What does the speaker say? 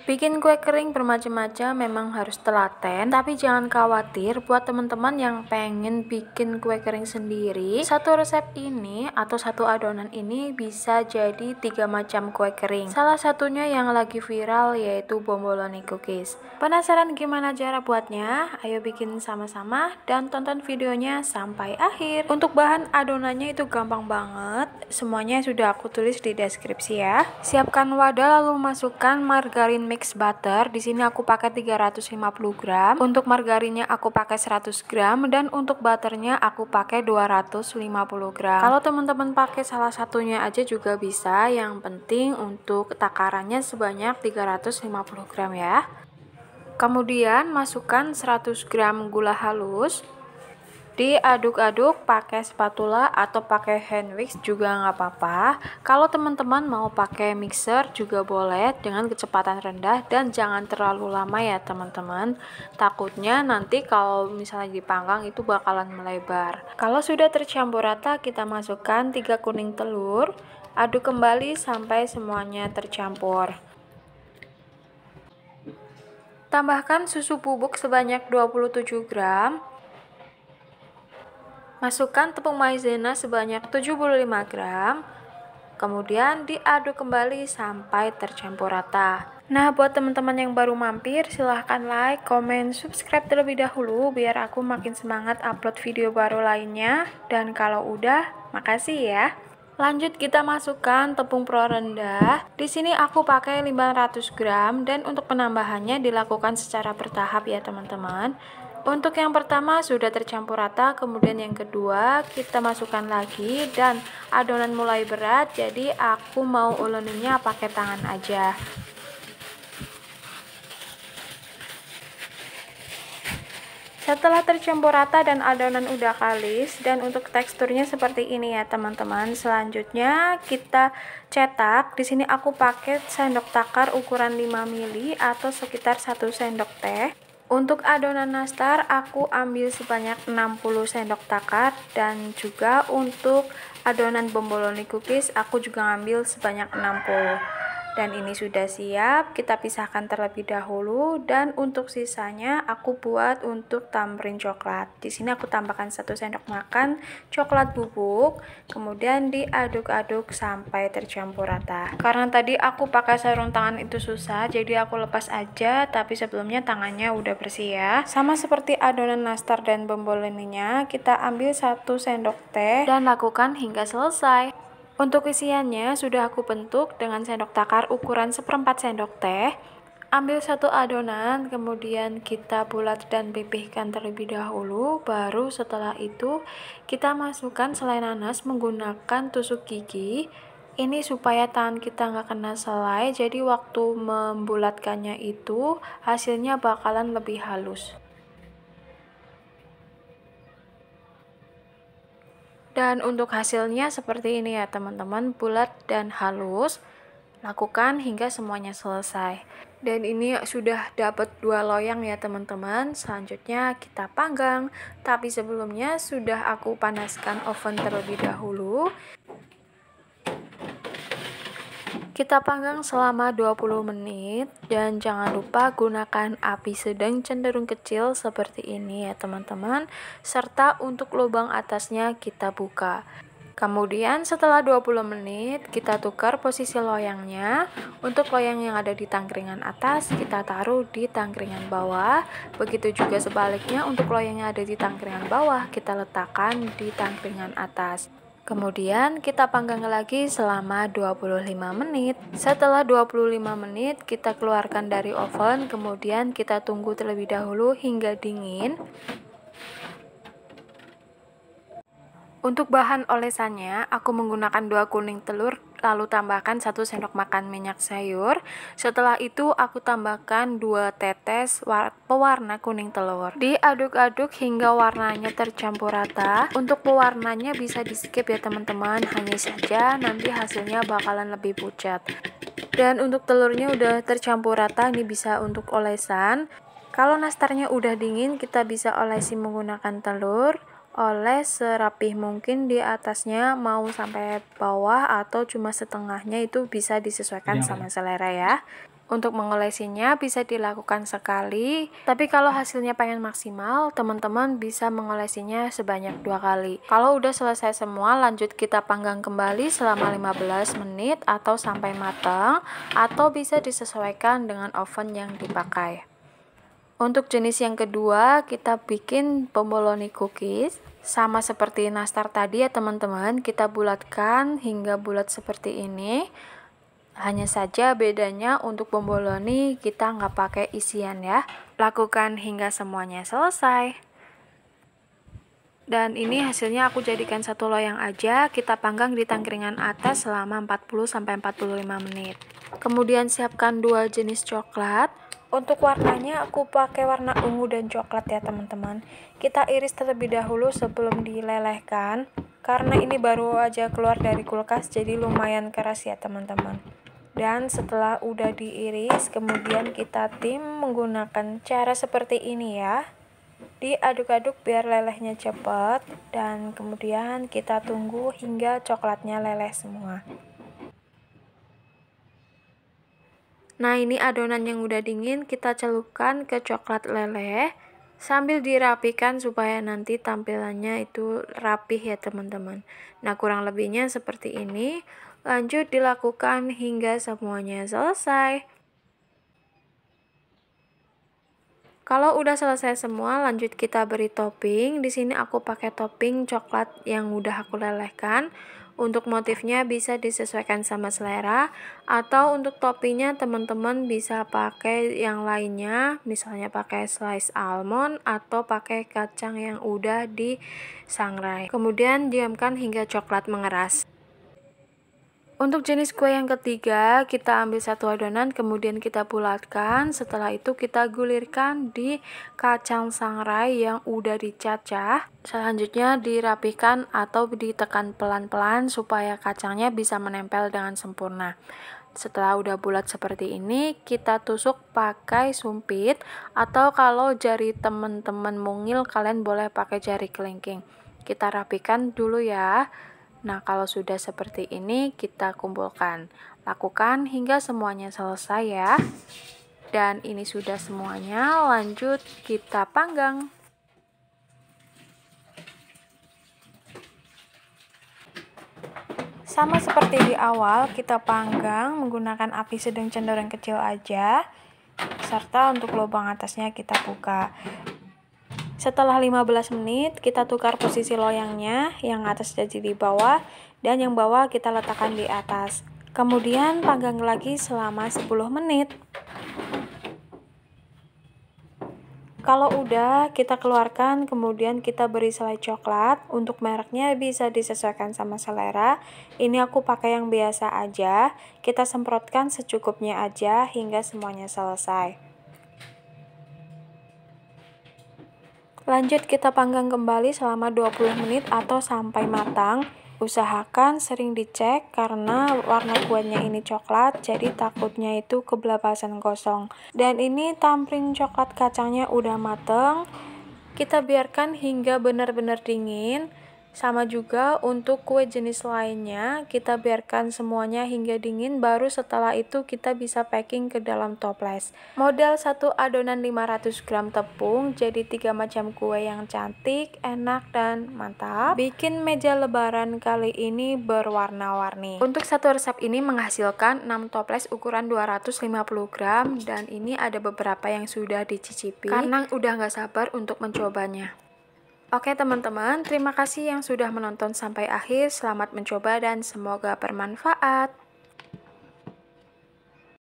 Bikin kue kering bermacam-macam memang harus telaten, tapi jangan khawatir buat teman-teman yang pengen bikin kue kering sendiri. Satu resep ini atau satu adonan ini bisa jadi 3 macam kue kering. Salah satunya yang lagi viral yaitu bomboloni cookies. Penasaran gimana cara buatnya? Ayo bikin sama-sama dan tonton videonya sampai akhir. Untuk bahan adonannya itu gampang banget. Semuanya sudah aku tulis di deskripsi ya. Siapkan wadah lalu masukkan margarin mix butter. Di sini aku pakai 350 gram. Untuk margarinnya aku pakai 100 gram dan untuk butternya aku pakai 250 gram. Kalau teman-teman pakai salah satunya aja juga bisa. Yang penting untuk takarannya sebanyak 350 gram ya. Kemudian masukkan 100 gram gula halus. Diaduk-aduk pakai spatula atau pakai hand whisk juga nggak apa-apa. Kalau teman-teman mau pakai mixer juga boleh dengan kecepatan rendah dan jangan terlalu lama ya teman-teman. Takutnya nanti kalau misalnya dipanggang itu bakalan melebar. Kalau sudah tercampur rata, kita masukkan 3 kuning telur. Aduk kembali sampai semuanya tercampur. Tambahkan susu bubuk sebanyak 27 gram. Masukkan tepung maizena sebanyak 75 gram. Kemudian diaduk kembali sampai tercampur rata. Nah, buat teman-teman yang baru mampir, silahkan like, komen, subscribe terlebih dahulu biar aku makin semangat upload video baru lainnya. Dan kalau udah, makasih ya. Lanjut kita masukkan tepung pro rendah. Di sini aku pakai 500 gram dan untuk penambahannya dilakukan secara bertahap ya teman-teman. Untuk yang pertama sudah tercampur rata, kemudian yang kedua kita masukkan lagi dan adonan mulai berat, jadi aku mau uleninnya pakai tangan aja. Setelah tercampur rata dan adonan udah kalis dan untuk teksturnya seperti ini ya teman-teman. Selanjutnya kita cetak. Di sini aku pakai sendok takar ukuran 5 ml atau sekitar 1 sendok teh. Untuk adonan nastar aku ambil sebanyak 60 sendok takar dan juga untuk adonan bomboloni cookies aku juga ngambil sebanyak 60. Dan ini sudah siap, kita pisahkan terlebih dahulu dan untuk sisanya aku buat untuk tambarin coklat. Di sini aku tambahkan 1 sendok makan coklat bubuk, kemudian diaduk-aduk sampai tercampur rata. Karena tadi aku pakai sarung tangan itu susah, jadi aku lepas aja, tapi sebelumnya tangannya udah bersih ya. Sama seperti adonan nastar dan bomboloninya, kita ambil 1 sendok teh dan lakukan hingga selesai. Untuk isiannya sudah aku bentuk dengan sendok takar ukuran 1/4 sendok teh. Ambil 1 adonan, kemudian kita bulat dan pipihkan terlebih dahulu. Baru setelah itu kita masukkan selai nanas menggunakan tusuk gigi. Ini supaya tangan kita nggak kena selai, jadi waktu membulatkannya itu hasilnya bakalan lebih halus. Dan untuk hasilnya seperti ini ya teman-teman, bulat dan halus. Lakukan hingga semuanya selesai. Dan ini sudah dapat 2 loyang ya teman-teman. Selanjutnya kita panggang. Tapi sebelumnya sudah aku panaskan oven terlebih dahulu. Kita panggang selama 20 menit dan jangan lupa gunakan api sedang cenderung kecil seperti ini ya teman-teman, serta untuk lubang atasnya kita buka. Kemudian setelah 20 menit kita tukar posisi loyangnya. Untuk loyang yang ada di tangkringan atas kita taruh di tangkringan bawah. Begitu juga sebaliknya untuk loyang yang ada di tangkringan bawah kita letakkan di tangkringan atas. Kemudian kita panggang lagi selama 25 menit. Setelah 25 menit kita keluarkan dari oven, kemudian kita tunggu terlebih dahulu hingga dingin. Untuk bahan olesannya, aku menggunakan 2 kuning telur, lalu tambahkan 1 sendok makan minyak sayur. Setelah itu aku tambahkan 2 tetes pewarna kuning telur. Diaduk-aduk hingga warnanya tercampur rata. Untuk pewarnanya bisa di skip ya teman-teman, hanya saja nanti hasilnya bakalan lebih pucat. Dan untuk telurnya udah tercampur rata, ini bisa untuk olesan. Kalau nastarnya udah dingin, kita bisa olesi menggunakan telur. Oles serapih mungkin di atasnya, mau sampai bawah atau cuma setengahnya itu bisa disesuaikan sama selera ya. Untuk mengolesinya bisa dilakukan sekali, tapi kalau hasilnya pengen maksimal, teman-teman bisa mengolesinya sebanyak 2 kali. Kalau udah selesai semua, lanjut kita panggang kembali selama 15 menit atau sampai matang, atau bisa disesuaikan dengan oven yang dipakai. Untuk jenis yang kedua, kita bikin bomboloni cookies. Sama seperti nastar tadi ya teman-teman, kita bulatkan hingga bulat seperti ini. Hanya saja bedanya untuk bomboloni kita nggak pakai isian ya. Lakukan hingga semuanya selesai. Dan ini hasilnya aku jadikan satu loyang aja, kita panggang di tangkringan atas selama 40-45 menit. Kemudian siapkan 2 jenis coklat. Untuk warnanya aku pakai warna ungu dan coklat ya teman-teman. Kita iris terlebih dahulu sebelum dilelehkan, karena ini baru aja keluar dari kulkas jadi lumayan keras ya teman-teman. Dan setelah udah diiris, kemudian kita tim menggunakan cara seperti ini ya. Diaduk-aduk biar lelehnya cepat, dan kemudian kita tunggu hingga coklatnya leleh semua. Nah, ini adonan yang udah dingin kita celupkan ke coklat leleh sambil dirapikan supaya nanti tampilannya itu rapih ya teman-teman. Nah, kurang lebihnya seperti ini. Lanjut dilakukan hingga semuanya selesai. Kalau udah selesai semua, lanjut kita beri topping. Di sini aku pakai topping coklat yang udah aku lelehkan. Untuk motifnya bisa disesuaikan sama selera, atau untuk toppingnya teman-teman bisa pakai yang lainnya, misalnya pakai slice almond atau pakai kacang yang udah disangrai. Kemudian diamkan hingga coklat mengeras. Untuk jenis kue yang ketiga, kita ambil satu adonan, kemudian kita bulatkan. Setelah itu kita gulirkan di kacang sangrai yang udah dicacah. Selanjutnya dirapikan atau ditekan pelan-pelan supaya kacangnya bisa menempel dengan sempurna. Setelah udah bulat seperti ini, kita tusuk pakai sumpit, atau kalau jari teman-teman mungil, kalian boleh pakai jari kelingking. Kita rapikan dulu ya. Nah, kalau sudah seperti ini, kita kumpulkan. Lakukan hingga semuanya selesai ya. Dan ini sudah semuanya, lanjut kita panggang. Sama seperti di awal, kita panggang menggunakan api sedang cenderung kecil aja, serta untuk lubang atasnya kita buka. Setelah 15 menit, kita tukar posisi loyangnya, yang atas jadi di bawah, dan yang bawah kita letakkan di atas. Kemudian panggang lagi selama 10 menit. Kalau udah, kita keluarkan, kemudian kita beri selai coklat. Untuk mereknya bisa disesuaikan sama selera. Ini aku pakai yang biasa aja. Kita semprotkan secukupnya aja hingga semuanya selesai. Lanjut kita panggang kembali selama 20 menit atau sampai matang. Usahakan sering dicek karena warna kuenya ini coklat, jadi takutnya itu kebelabasan gosong. Dan ini tampring coklat kacangnya udah mateng. Kita biarkan hingga benar-benar dingin. Sama juga untuk kue jenis lainnya, kita biarkan semuanya hingga dingin, baru setelah itu kita bisa packing ke dalam toples. Modal satu adonan 500 gram tepung, jadi 3 macam kue yang cantik, enak, dan mantap. Bikin meja lebaran kali ini berwarna-warni. Untuk satu resep ini menghasilkan 6 toples ukuran 250 gram, dan ini ada beberapa yang sudah dicicipi, karena udah nggak sabar untuk mencobanya. Oke teman-teman, terima kasih yang sudah menonton sampai akhir. Selamat mencoba dan semoga bermanfaat.